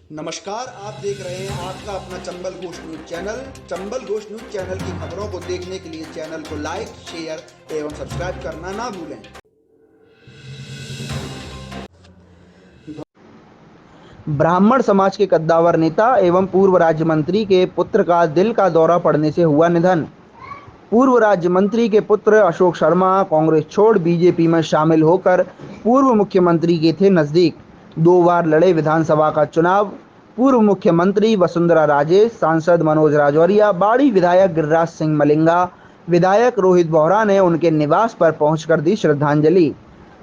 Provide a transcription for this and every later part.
नमस्कार, आप देख रहे हैं आपका अपना Chambal Ghosh news channel. Chambal Ghosh news channel की खबरों को देखने के लिए चैनल को लाइक, शेयर एवं सब्सक्राइब करना ना भूलें। ब्राह्मण समाज के कद्दावर नेता एवं पूर्व राज्य मंत्री के पुत्र का दिल का दौरा पड़ने से हुआ निधन। पूर्व राज्य मंत्री के पुत्र अशोक शर्मा कांग्रेस छोड़ बीजेपी में शामिल होकर पूर्व मुख्यमंत्री के थे नजदीक। 2 बार लड़े विधानसभा का चुनाव। पूर्व मुख्यमंत्री वसुंधरा राजे, सांसद मनोज राजौरिया, बाड़ी विधायक गिरिराज सिंह मलिंगा, विधायक रोहित बोहरा ने उनके निवास पर पहुंचकर दी श्रद्धांजलि।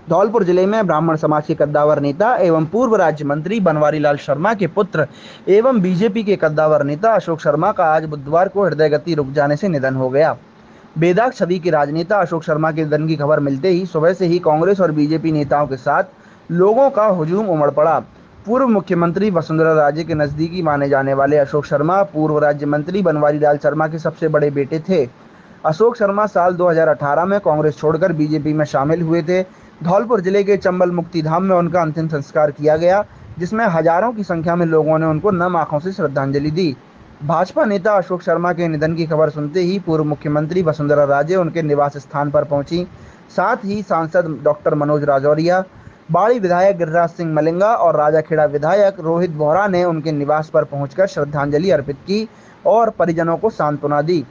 धौलपुर जिले में ब्राह्मण समाज के कद्दावर नेता एवं पूर्व राज्य मंत्री बनवारी लाल शर्मा के पुत्र एवं बीजेपी के कद्दावर नेता अशोक शर्मा का आज बुधवार को हृदय गति रुक जाने से निधन हो गया। बेदाग छवि के राजनेता अशोक शर्मा के निधन की खबर मिलते ही सुबह से ही कांग्रेस और बीजेपी नेताओं के साथ लोगों का हुजूम उमड़ पड़ा। पूर्व मुख्यमंत्री वसुंधरा राजे के नजदीकी माने जाने वाले अशोक शर्मा पूर्व राज्य मंत्री बनवारी लाल शर्मा के सबसे बड़े बेटे थे। अशोक शर्मा साल 2018 में कांग्रेस छोड़कर बीजेपी में शामिल हुए थे। धौलपुर जिले के चंबल मुक्तिधाम में उनका अंतिम संस्कार किया गया, जिसमें हजारों की संख्या में लोगों ने उनको नम आंखों से श्रद्धांजलि दी। भाजपा नेता अशोक शर्मा के निधन की खबर सुनते ही पूर्व मुख्यमंत्री वसुंधरा राजे उनके निवास स्थान पर पहुंची। साथ ही सांसद डॉक्टर मनोज राजौरिया, बाड़ी विधायक गिरिराज सिंह मलिंगा और राजाखेड़ा विधायक रोहित बोहरा ने उनके निवास पर पहुंचकर श्रद्धांजलि अर्पित की और परिजनों को सांत्वना दी।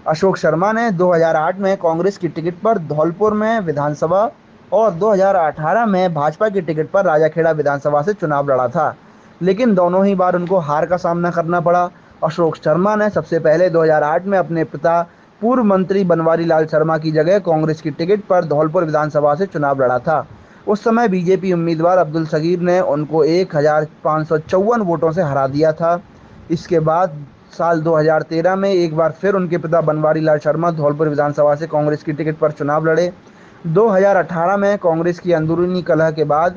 अशोक शर्मा ने 2008 में कांग्रेस की टिकट पर धौलपुर में विधानसभा और 2018 में भाजपा की टिकट पर राजाखेड़ा विधानसभा से चुनाव लड़ा था, लेकिन दोनों ही बार उनको हार का सामना करना पड़ा। अशोक शर्मा ने सबसे पहले 2008 में अपने पिता पूर्व मंत्री बनवारी लाल शर्मा की जगह कांग्रेस की टिकट पर धौलपुर विधानसभा से चुनाव लड़ा था। उस समय बीजेपी उम्मीदवार अब्दुल सगीर ने उनको 1554 वोटों से हरा दिया था। इसके बाद साल 2013 में एक बार फिर उनके पिता बनवारी लाल शर्मा धौलपुर विधानसभा से कांग्रेस की टिकट पर चुनाव लड़े। 2018 में कांग्रेस की अंदरूनी कलह के बाद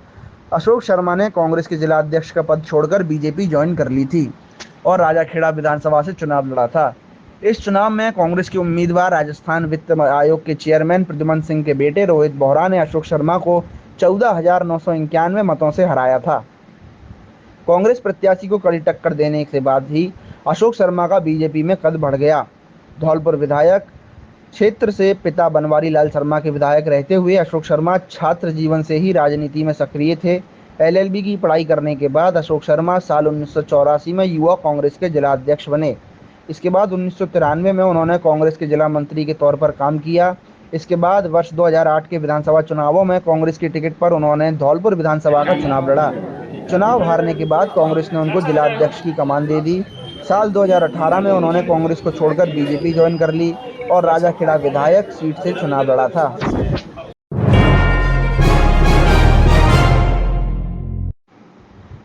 अशोक शर्मा ने कांग्रेस के जिला अध्यक्ष का पद छोड़कर बीजेपी ज्वाइन कर ली थी और राजाखेड़ा विधानसभा से चुनाव लड़ा था। इस चुनाव में कांग्रेस के उम्मीदवार राजस्थान वित्त आयोग के चेयरमैन प्रद्युमन सिंह के बेटे रोहित बोहरा ने अशोक शर्मा को 14,991 मतों से हराया था। कांग्रेस प्रत्याशी को कड़ी टक्कर देने के बाद ही अशोक शर्मा का बीजेपी में कद बढ़ गया। धौलपुर विधायक क्षेत्र से पिता बनवारी लाल शर्मा के विधायक रहते हुए अशोक शर्मा छात्र जीवन से ही राजनीति में सक्रिय थे। एलएलबी की पढ़ाई करने के बाद अशोक शर्मा साल 1984 में युवा कांग्रेस के जिला अध्यक्ष बने। इसके बाद 1993 में उन्होंने कांग्रेस के जिला मंत्री के तौर पर काम किया। इसके बाद वर्ष 2008 के विधानसभा चुनावों में कांग्रेस की टिकट पर उन्होंने धौलपुर विधानसभा का चुनाव लड़ा। चुनाव हारने के बाद कांग्रेस ने उनको जिला अध्यक्ष की कमान दे दी। साल 2018 में उन्होंने कांग्रेस को छोड़कर बीजेपी ज्वाइन कर ली और राजाखेड़ा विधायक सीट से चुनाव लड़ा था।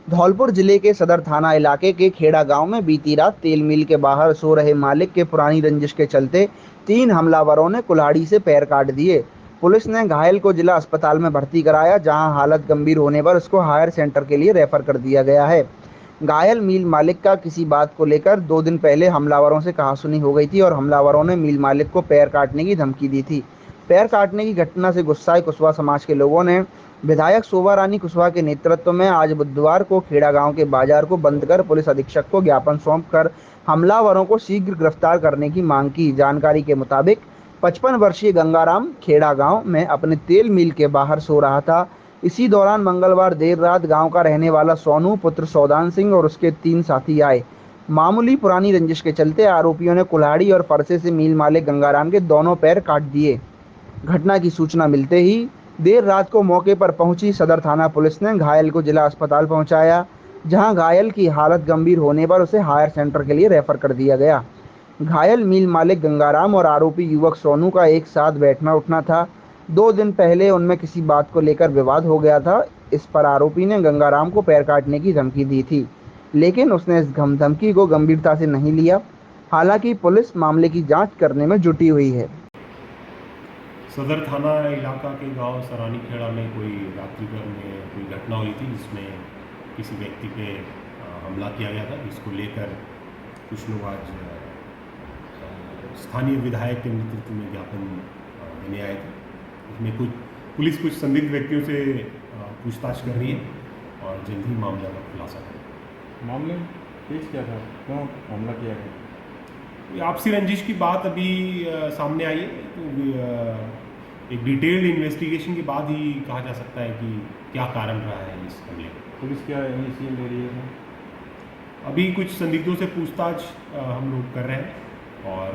धौलपुर जिले के सदर थाना इलाके के खेड़ा गांव में बीती रात तेल मिल के बाहर सो रहे मालिक के पुरानी रंजिश के चलते 3 हमलावरों ने कुल्हाड़ी से पैर काट दिए। पुलिस ने घायल को जिला अस्पताल में भर्ती कराया, जहां हालत गंभीर होने पर उसको हायर सेंटर के लिए रेफर कर दिया गया है। घायल मिल मालिक का किसी बात को लेकर 2 दिन पहले हमलावरों से कहासुनी हो गई थी और हमलावरों ने मिल मालिक को पैर काटने की धमकी दी थी। पैर काटने की घटना से गुस्साए कुशवाहा समाज के लोगों ने विधायक शोभा रानी कुशवाहा के नेतृत्व में आज बुधवार को खेड़ा गांव के बाजार को बंद कर पुलिस अधीक्षक को ज्ञापन सौंपकर हमलावरों को शीघ्र गिरफ्तार करने की मांग की। जानकारी के मुताबिक 55 वर्षीय गंगाराम खेड़ा गांव में अपने तेल मिल के बाहर सो रहा था। इसी दौरान मंगलवार देर रात गांव का रहने वाला सोनू पुत्र सौदान सिंह और उसके 3 साथी आए। मामूली पुरानी रंजिश के चलते आरोपियों ने कुल्हाड़ी और फरसे से मिल मालिक गंगाराम के दोनों पैर काट दिए। घटना की सूचना मिलते ही देर रात को मौके पर पहुंची सदर थाना पुलिस ने घायल को जिला अस्पताल पहुंचाया, जहां घायल की हालत गंभीर होने पर उसे हायर सेंटर के लिए रेफर कर दिया गया। घायल मिल मालिक गंगाराम और आरोपी युवक सोनू का एक साथ बैठना उठना था। 2 दिन पहले उनमें किसी बात को लेकर विवाद हो गया था। इस पर आरोपी ने गंगाराम को पैर काटने की धमकी दी थी, लेकिन उसने इस धमकी को गंभीरता से नहीं लिया। हालांकि पुलिस मामले की जांच करने में जुटी हुई है। सदर थाना इलाका के गांव सरानी खेड़ा में कोई रात्रिभर में कोई घटना हुई थी, जिसमें किसी व्यक्ति पे हमला किया गया था। इसको लेकर कुछ लोग आज स्थानीय विधायक के नेतृत्व में ज्ञापन देने आए थे। इसमें पुलिस कुछ संदिग्ध व्यक्तियों से पूछताछ कर रही है और जल्द ही मामला का खुलासा करेगी। मामले में पेश किया था, क्यों हमला किया गया? ये आपसी रंजिश की बात अभी सामने आई है, तो एक डिटेल्ड इन्वेस्टिगेशन के बाद ही कहा जा सकता है कि क्या कारण रहा है इस हमले का। पुलिस क्या इनिशियल ले रही है? अभी कुछ संदिग्धों से पूछताछ हम लोग कर रहे हैं, और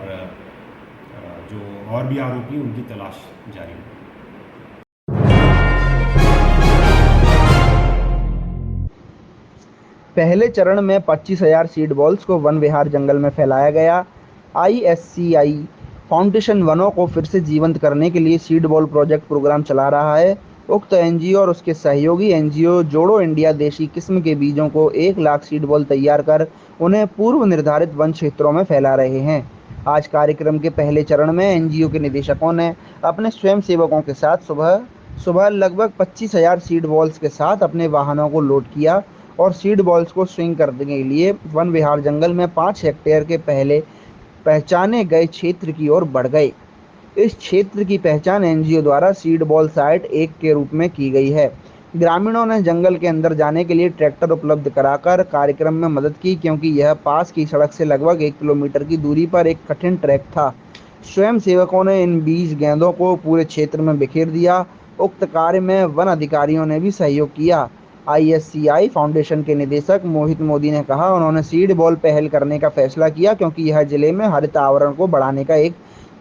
जो और भी आरोपी हैं, उनकी तलाश जारी है। पहले चरण में 25,000 सीड बॉल्स को वन विहार जंगल में फैलाया गया। ISCI फाउंडेशन वनों को फिर से जीवंत करने के लिए सीड बॉल प्रोजेक्ट प्रोग्राम चला रहा है। उक्त एनजीओ और उसके सहयोगी एनजीओ जोड़ो इंडिया देशी किस्म के बीजों को 1 लाख सीड बॉल तैयार कर उन्हें पूर्व निर्धारित वन क्षेत्रों में फैला रहे हैं। आज कार्यक्रम के पहले चरण में एनजीओ के निदेशकों ने अपने स्वयंसेवकों के साथ सुबह लगभग 25,000 सीड बॉल्स के साथ अपने वाहनों को लोड किया और सीड बॉल्स को स्विंग करने के लिए वन विहार जंगल में 5 हेक्टेयर के पहले पहचाने गए क्षेत्र की ओर बढ़ गए। इस क्षेत्र की पहचान एनजीओ द्वारा सीड बॉल साइट 1 के रूप में की गई है। ग्रामीणों ने जंगल के अंदर जाने के लिए ट्रैक्टर उपलब्ध कराकर कार्यक्रम में मदद की, क्योंकि यह पास की सड़क से लगभग 1 किलोमीटर की दूरी पर एक कठिन ट्रैक था। स्वयं सेवकों ने इन बीज गेंदों को पूरे क्षेत्र में बिखेर दिया। उक्त कार्य में वन अधिकारियों ने भी सहयोग किया। ISCI फाउंडेशन के निदेशक मोहित मोदी ने कहा, उन्होंने सीड बॉल पहल करने का फैसला किया क्योंकि यह जिले में हरित आवरण को बढ़ाने का एक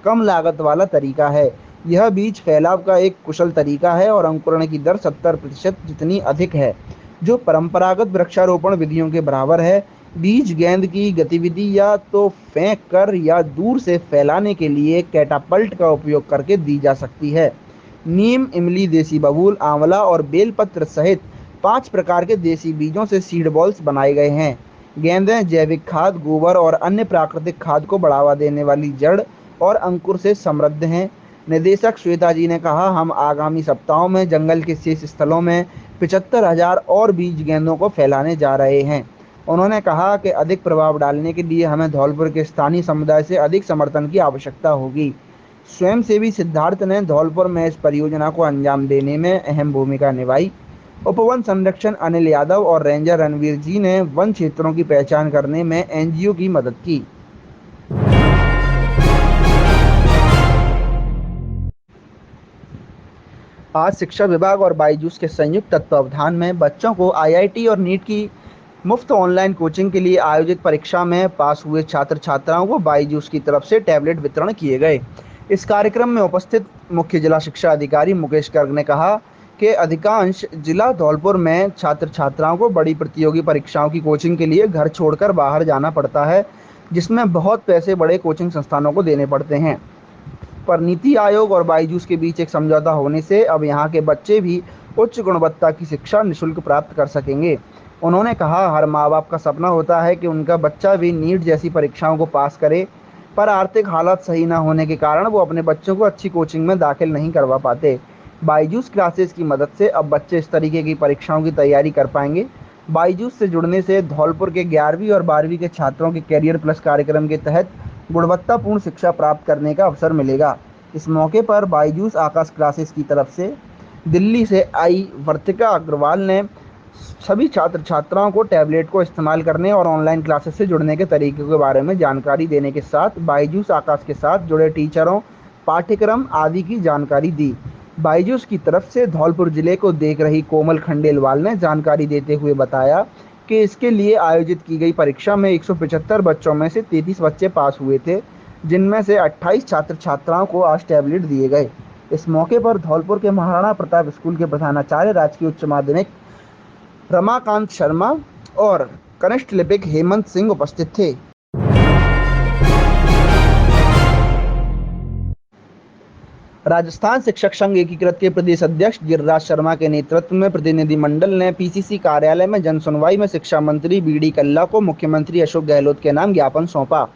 कम लागत वाला तरीका है। यह बीज फैलाव का एक कुशल तरीका है और अंकुरण की दर 70% जितनी अधिक है, जो परंपरागत वृक्षारोपण विधियों के बराबर है। बीज गेंद की गतिविधि या तो फेंक कर या दूर से फैलाने के लिए कैटापल्ट का उपयोग करके दी जा सकती है। नीम, इमली, देसी बबूल, आंवला और बेलपत्र सहित 5 प्रकार के देसी बीजों से सीड बॉल्स बनाए गए हैं। गेंदें जैविक खाद, गोबर और अन्य प्राकृतिक खाद को बढ़ावा देने वाली जड़ और अंकुर से समृद्ध हैं। निदेशक श्वेता जी ने कहा, हम आगामी सप्ताहों में जंगल के शेष स्थलों में 75,000 और बीज गेंदों को फैलाने जा रहे हैं। उन्होंने कहा कि अधिक प्रभाव डालने के लिए हमें धौलपुर के स्थानीय समुदाय से अधिक समर्थन की आवश्यकता होगी। स्वयंसेवी सिद्धार्थ ने धौलपुर में इस परियोजना को अंजाम देने में अहम भूमिका निभाई। उपवन संरक्षण अनिल यादव और रेंजर रणवीर जी ने वन क्षेत्रों की पहचान करने में एनजीओ की मदद की। आज शिक्षा विभाग और बायजूस के संयुक्त तत्वावधान में बच्चों को IIT और नीट की मुफ्त ऑनलाइन कोचिंग के लिए आयोजित परीक्षा में पास हुए छात्र छात्राओं को बायजूस की तरफ से टैबलेट वितरण किए गए। इस कार्यक्रम में उपस्थित मुख्य जिला शिक्षा अधिकारी मुकेश गर्ग ने कहा कि अधिकांश जिला धौलपुर में छात्र छात्राओं को बड़ी प्रतियोगी परीक्षाओं की कोचिंग के लिए घर छोड़कर बाहर जाना पड़ता है, जिसमें बहुत पैसे बड़े कोचिंग संस्थानों को देने पड़ते हैं। पर नीति आयोग और बायजूस के बीच एक समझौता होने से अब यहाँ के बच्चे भी उच्च गुणवत्ता की शिक्षा निःशुल्क प्राप्त कर सकेंगे। उन्होंने कहा, हर माँ बाप का सपना होता है कि उनका बच्चा भी नीट जैसी परीक्षाओं को पास करे, पर आर्थिक हालात सही न होने के कारण वो अपने बच्चों को अच्छी कोचिंग में दाखिल नहीं करवा पाते। बायजूस क्लासेस की मदद से अब बच्चे इस तरीके की परीक्षाओं की तैयारी कर पाएंगे। बायजूस से जुड़ने से धौलपुर के 11वीं और 12वीं के छात्रों के कैरियर प्लस कार्यक्रम के तहत गुणवत्तापूर्ण शिक्षा प्राप्त करने का अवसर मिलेगा। इस मौके पर बायजूस आकाश क्लासेस की तरफ से दिल्ली से आई वर्तिका अग्रवाल ने सभी छात्र छात्राओं को टैबलेट को इस्तेमाल करने और ऑनलाइन क्लासेस से जुड़ने के तरीके के बारे में जानकारी देने के साथ बायजूस आकाश के साथ जुड़े टीचरों, पाठ्यक्रम आदि की जानकारी दी। बायजूस की तरफ से धौलपुर जिले को देख रही कोमल खंडेलवाल ने जानकारी देते हुए बताया कि इसके लिए आयोजित की गई परीक्षा में 175 बच्चों में से 33 बच्चे पास हुए थे, जिनमें से 28 छात्र छात्राओं को आज टैबलेट दिए गए। इस मौके पर धौलपुर के महाराणा प्रताप स्कूल के प्रधानाचार्य राजकीय उच्च माध्यमिक रमाकांत शर्मा और कनिष्ठ लिपिक हेमंत सिंह उपस्थित थे। राजस्थान शिक्षक संघ एकीकृत के प्रदेश अध्यक्ष गिरिराज शर्मा के नेतृत्व में प्रतिनिधिमंडल ने PCC कार्यालय में जन सुनवाई में शिक्षा मंत्री BD कल्ला को मुख्यमंत्री अशोक गहलोत के नाम ज्ञापन सौंपा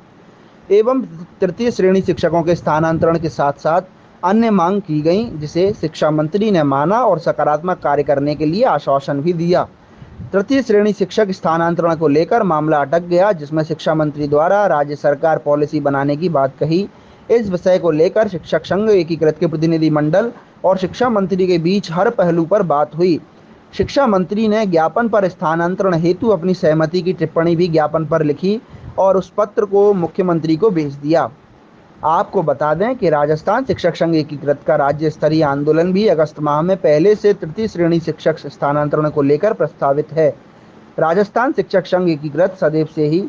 एवं तृतीय श्रेणी शिक्षकों के स्थानांतरण के साथ साथ अन्य मांग की गई, जिसे शिक्षा मंत्री ने माना और सकारात्मक कार्य करने के लिए आश्वासन भी दिया। तृतीय श्रेणी शिक्षक स्थानांतरण को लेकर मामला अटक गया, जिसमें शिक्षा मंत्री द्वारा राज्य सरकार पॉलिसी बनाने की बात कही। इस विषय को लेकर शिक्षक संघ एकीकृत के प्रतिनिधिमंडल और शिक्षा मंत्री के बीच हर पहलू पर बात हुई। शिक्षा मंत्री ने ज्ञापन पर स्थानांतरण हेतु अपनी सहमति की टिप्पणी भी ज्ञापन पर लिखी और उस पत्र को मुख्यमंत्री को भेज दिया। आपको बता दें कि राजस्थान शिक्षक संघ एकीकृत का राज्य स्तरीय आंदोलन भी अगस्त माह में पहले से तृतीय श्रेणी शिक्षक स्थानांतरण को लेकर प्रस्तावित है। राजस्थान शिक्षक संघ एकीकृत सदैव से ही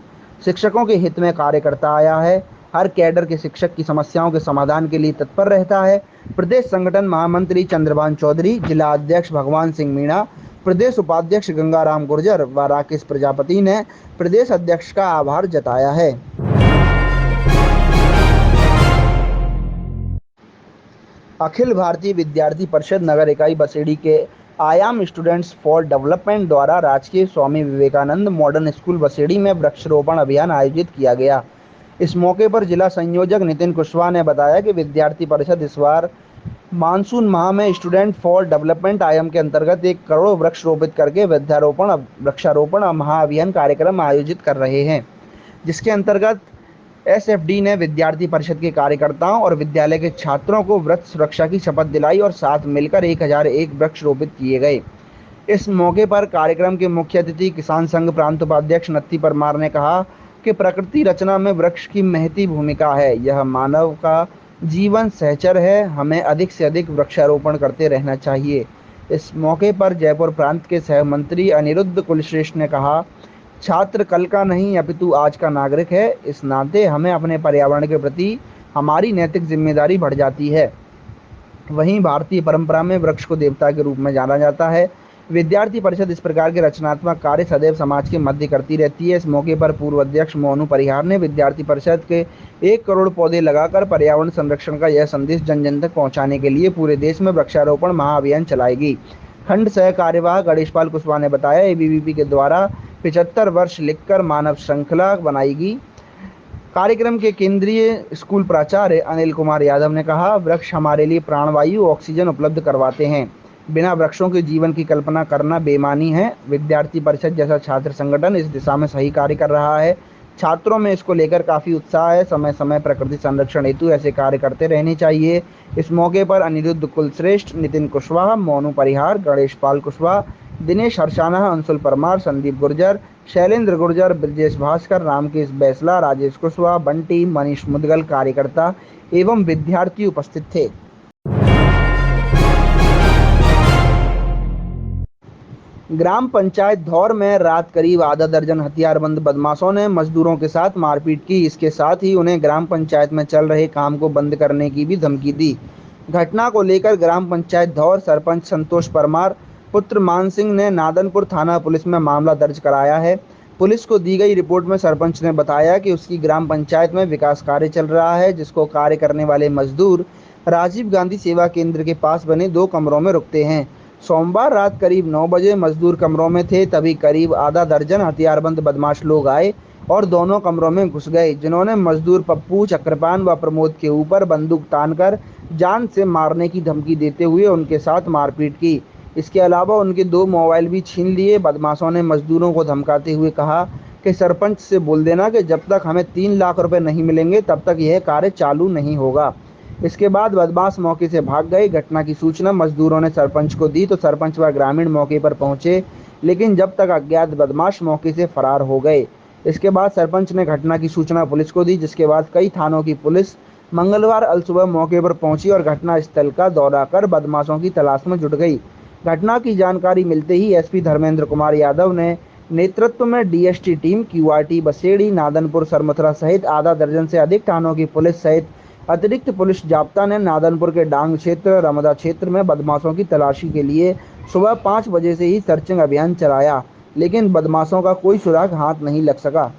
शिक्षकों के हित में कार्य करता आया है। हर कैडर के शिक्षक की समस्याओं के समाधान के लिए तत्पर रहता है। प्रदेश संगठन महामंत्री चंद्रभान चौधरी, जिला अध्यक्ष भगवान सिंह मीणा, प्रदेश उपाध्यक्ष गंगाराम गुर्जर व राकेश प्रजापति ने प्रदेश अध्यक्ष का आभार जताया है। अखिल भारतीय विद्यार्थी परिषद नगर इकाई बसेड़ी के आयाम स्टूडेंट्स फॉर डेवलपमेंट द्वारा राजकीय स्वामी विवेकानंद मॉडर्न स्कूल बसेड़ी में वृक्षारोपण अभियान आयोजित किया गया। इस मौके पर जिला संयोजक नितिन कुशवाहा ने बताया कि विद्यार्थी परिषद इस बार मानसून माह में स्टूडेंट फॉर डेवलपमेंट आयाम के अंतर्गत 1 करोड़ वृक्ष रोपित करके वृक्षारोपण महाअभियान कार्यक्रम आयोजित कर रहे हैं, जिसके अंतर्गत एसएफडी ने विद्यार्थी परिषद के कार्यकर्ताओं और विद्यालय के छात्रों को वृक्ष सुरक्षा की शपथ दिलाई और साथ मिलकर 1001 वृक्ष रोपित किए गए। इस मौके पर कार्यक्रम के मुख्य अतिथि किसान संघ प्रांत उपाध्यक्ष नत्थी परमार ने कहा कि प्रकृति रचना में वृक्ष की महती भूमिका है। यह मानव का जीवन सहचर है। हमें अधिक से अधिक वृक्षारोपण करते रहना चाहिए। इस मौके पर जयपुर प्रांत के सह मंत्री अनिरुद्ध कुलश्रेष्ठ ने कहा, छात्र कल का नहीं अपितु आज का नागरिक है। इस नाते हमें अपने पर्यावरण के प्रति हमारी नैतिक जिम्मेदारी बढ़ जाती है। वहीं भारतीय परंपरा में वृक्ष को देवता के रूप में जाना जाता है। विद्यार्थी परिषद इस प्रकार के रचनात्मक कार्य सदैव समाज के मध्य करती रहती है। इस मौके पर पूर्व अध्यक्ष मोनू परिहार ने विद्यार्थी परिषद के 1 करोड़ पौधे लगाकर पर्यावरण संरक्षण का यह संदेश जन जन तक पहुंचाने के लिए पूरे देश में वृक्षारोपण महाअभियान चलाएगी। खंड सह कार्यवाह गणेशपाल कुशवाहा ने बताया, एबीवीपी के द्वारा 75 वर्ष लिखकर मानव श्रृंखला बनाएगी। कार्यक्रम के केंद्रीय स्कूल प्राचार्य अनिल कुमार यादव ने कहा, वृक्ष हमारे लिए प्राणवायु ऑक्सीजन उपलब्ध करवाते हैं। बिना वृक्षों के जीवन की कल्पना करना बेईमानी है। विद्यार्थी परिषद जैसा छात्र संगठन इस दिशा में सही कार्य कर रहा है। छात्रों में इसको लेकर काफ़ी उत्साह है। समय समय प्रकृति संरक्षण हेतु ऐसे कार्य करते रहने चाहिए। इस मौके पर अनिरुद्ध कुलश्रेष्ठ, नितिन कुशवाहा, मोनू परिहार, गणेशपाल कुशवाहा, दिनेश हरसाना, अंशुल परमार, संदीप गुर्जर, शैलेंद्र गुर्जर, ब्रजेश भास्कर, रामकेश बैसला, राजेश कुशवाहा, बंटी, मनीष मुदगल कार्यकर्ता एवं विद्यार्थी उपस्थित थे। ग्राम पंचायत धौर में रात करीब आधा दर्जन हथियारबंद बदमाशों ने मजदूरों के साथ मारपीट की। इसके साथ ही उन्हें ग्राम पंचायत में चल रहे काम को बंद करने की भी धमकी दी। घटना को लेकर ग्राम पंचायत धौर सरपंच संतोष परमार पुत्र मान सिंह ने नादनपुर थाना पुलिस में मामला दर्ज कराया है। पुलिस को दी गई रिपोर्ट में सरपंच ने बताया कि उसकी ग्राम पंचायत में विकास कार्य चल रहा है, जिसको कार्य करने वाले मजदूर राजीव गांधी सेवा केंद्र के पास बने 2 कमरों में रुकते हैं। सोमवार रात करीब 9 बजे मजदूर कमरों में थे, तभी करीब आधा दर्जन हथियारबंद बदमाश लोग आए और दोनों कमरों में घुस गए, जिन्होंने मजदूर पप्पू, चक्रपान व प्रमोद के ऊपर बंदूक तानकर जान से मारने की धमकी देते हुए उनके साथ मारपीट की। इसके अलावा उनके 2 मोबाइल भी छीन लिए। बदमाशों ने मजदूरों को धमकाते हुए कहा कि सरपंच से बोल देना कि जब तक हमें 3 लाख रुपए नहीं मिलेंगे तब तक यह कार्य चालू नहीं होगा। इसके बाद बदमाश मौके से भाग गए। घटना की सूचना मजदूरों ने सरपंच को दी तो सरपंच व ग्रामीण मौके पर पहुंचे, लेकिन जब तक अज्ञात बदमाश मौके से फरार हो गए। इसके बाद सरपंच ने घटना की सूचना पुलिस को दी, जिसके बाद कई थानों की पुलिस मंगलवार अलसुबह मौके पर पहुंची और घटना स्थल का दौरा कर बदमाशों की तलाश में जुट गई। घटना की जानकारी मिलते ही एसपी धर्मेंद्र कुमार यादव ने नेतृत्व में DST team, QRT Basedi, Nadanpur, Sarmathura सहित आधा दर्जन से अधिक थानों की पुलिस सहित अतिरिक्त पुलिस जाब्ता ने नादनपुर के डांग क्षेत्र, रमदा क्षेत्र में बदमाशों की तलाशी के लिए सुबह 5 बजे से ही सर्चिंग अभियान चलाया, लेकिन बदमाशों का कोई सुराग हाथ नहीं लग सका।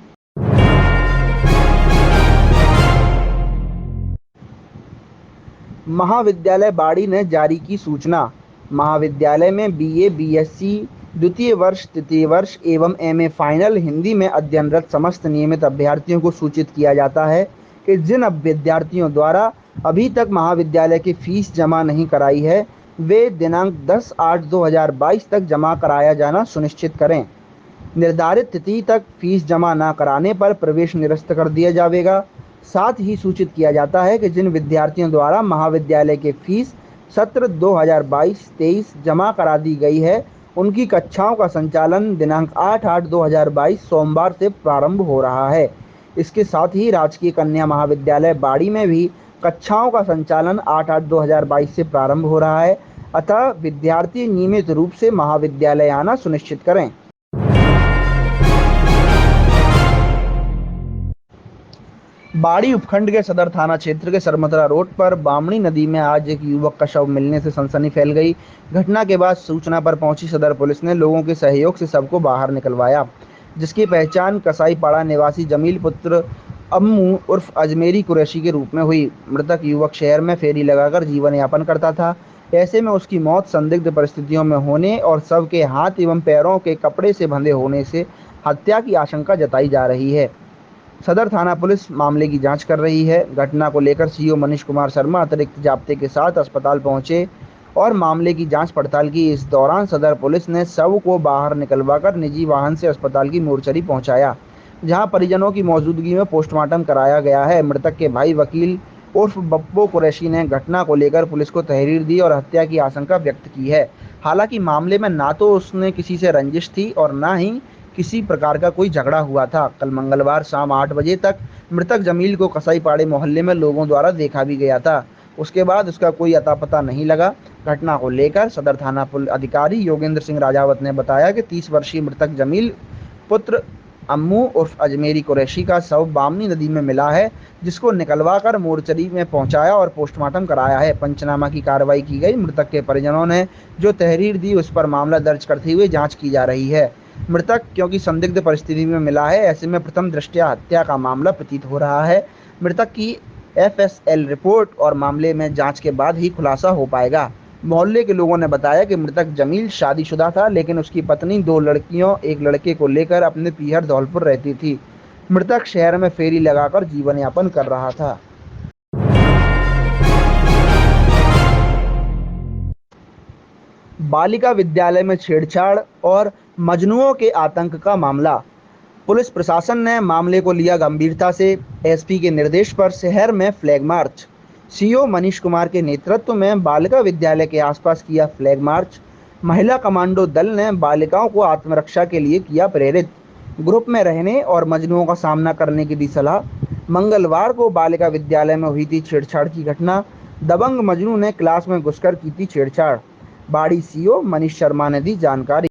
महाविद्यालय बाड़ी ने जारी की सूचना। महाविद्यालय में बीए, बीएससी द्वितीय वर्ष, तृतीय वर्ष एवं एमए फाइनल हिंदी में अध्ययनरत समस्त नियमित अभ्यर्थियों को सूचित किया जाता है कि जिन विद्यार्थियों द्वारा अभी तक महाविद्यालय की फीस जमा नहीं कराई है, वे दिनांक 10/8/2022 तक जमा कराया जाना सुनिश्चित करें। निर्धारित तिथि तक फीस जमा न कराने पर प्रवेश निरस्त कर दिया जाएगा। साथ ही सूचित किया जाता है कि जिन विद्यार्थियों द्वारा महाविद्यालय के फीस सत्र 2022-23 जमा करा दी गई है उनकी कक्षाओं का संचालन दिनांक 8/8/2022 सोमवार से प्रारंभ हो रहा है। इसके साथ ही राजकीय कन्या महाविद्यालय बाड़ी में भी कक्षाओं का संचालन 8/8/2022 से प्रारंभ हो रहा है, अतः विद्यार्थी नियमित रूप से महाविद्यालय आना सुनिश्चित करें। बाड़ी उपखंड के सदर थाना क्षेत्र के सरमतरा रोड पर बामणी नदी में आज एक युवक का शव मिलने से सनसनी फैल गई। घटना के बाद सूचना पर पहुंची सदर पुलिस ने लोगों के सहयोग से शव को बाहर निकलवाया, जिसकी पहचान कसाईपाड़ा निवासी जमील पुत्र अम्मू उर्फ अजमेरी कुरैशी के रूप में हुई। मृतक युवक शहर में फेरी लगाकर जीवन यापन करता था। ऐसे में उसकी मौत संदिग्ध परिस्थितियों में होने और शव के हाथ एवं पैरों के कपड़े से बंधे होने से हत्या की आशंका जताई जा रही है। सदर थाना पुलिस मामले की जांच कर रही है। घटना को लेकर सीओ मनीष कुमार शर्मा अतिरिक्त जाब्ते के साथ अस्पताल पहुंचे और मामले की जांच पड़ताल की। इस दौरान सदर पुलिस ने शव को बाहर निकलवाकर निजी वाहन से अस्पताल की मोर्चरी पहुंचाया, जहां परिजनों की मौजूदगी में पोस्टमार्टम कराया गया है। मृतक के भाई वकील उर्फ बप्पो कुरैशी ने घटना को लेकर पुलिस को तहरीर दी और हत्या की आशंका व्यक्त की है। हालांकि मामले में ना तो उसने किसी से रंजिश थी और ना ही किसी प्रकार का कोई झगड़ा हुआ था। कल मंगलवार शाम 8 बजे तक मृतक जमील को कसाईपाड़े मोहल्ले में लोगों द्वारा देखा भी गया था। उसके बाद उसका कोई अता पता नहीं लगा। घटना को लेकर सदर थाना पुलिस अधिकारी योगेंद्र सिंह राजावत ने बताया कि 30 वर्षीय मृतक जमील पुत्र अम्मू उर्फ अजमेरी कुरैशी का शव बामनी नदी में मिला है, जिसको निकलवाकर मोर्चरी में पहुंचाया और पोस्टमार्टम कराया है। पंचनामा की कार्रवाई की गई। मृतक के परिजनों ने जो तहरीर दी उस पर मामला दर्ज करते हुए जांच की जा रही है। मृतक क्योंकि संदिग्ध परिस्थिति में मिला है, ऐसे में प्रथम दृष्टया हत्या का मामला प्रतीत हो रहा है। मृतक की FSL रिपोर्ट और मामले में जांच के बाद ही खुलासा हो पाएगा। मोहल्ले के लोगों ने बताया कि मृतक जमील शादीशुदा था, लेकिन उसकी पत्नी 2 लड़कियों एक लड़के को लेकर अपने पीहर धौलपुर रहती थी। मृतक शहर में फेरी लगाकर जीवन यापन कर रहा था। बालिका विद्यालय में छेड़छाड़ और मजनुओं के आतंक का मामला। पुलिस प्रशासन ने मामले को लिया गंभीरता से। SP के निर्देश पर शहर में flag march. CO Manish Kumar के नेतृत्व में बालिका विद्यालय के आसपास किया फ्लैग मार्च। महिला कमांडो दल ने बालिकाओं को आत्मरक्षा के लिए किया प्रेरित। ग्रुप में रहने और मजनुओं का सामना करने की दी सलाह। मंगलवार को बालिका विद्यालय में हुई थी छेड़छाड़ की घटना। दबंग मजनू ने क्लास में घुसकर की थी छेड़छाड़। बाड़ी CO मनीष शर्मा ने दी जानकारी।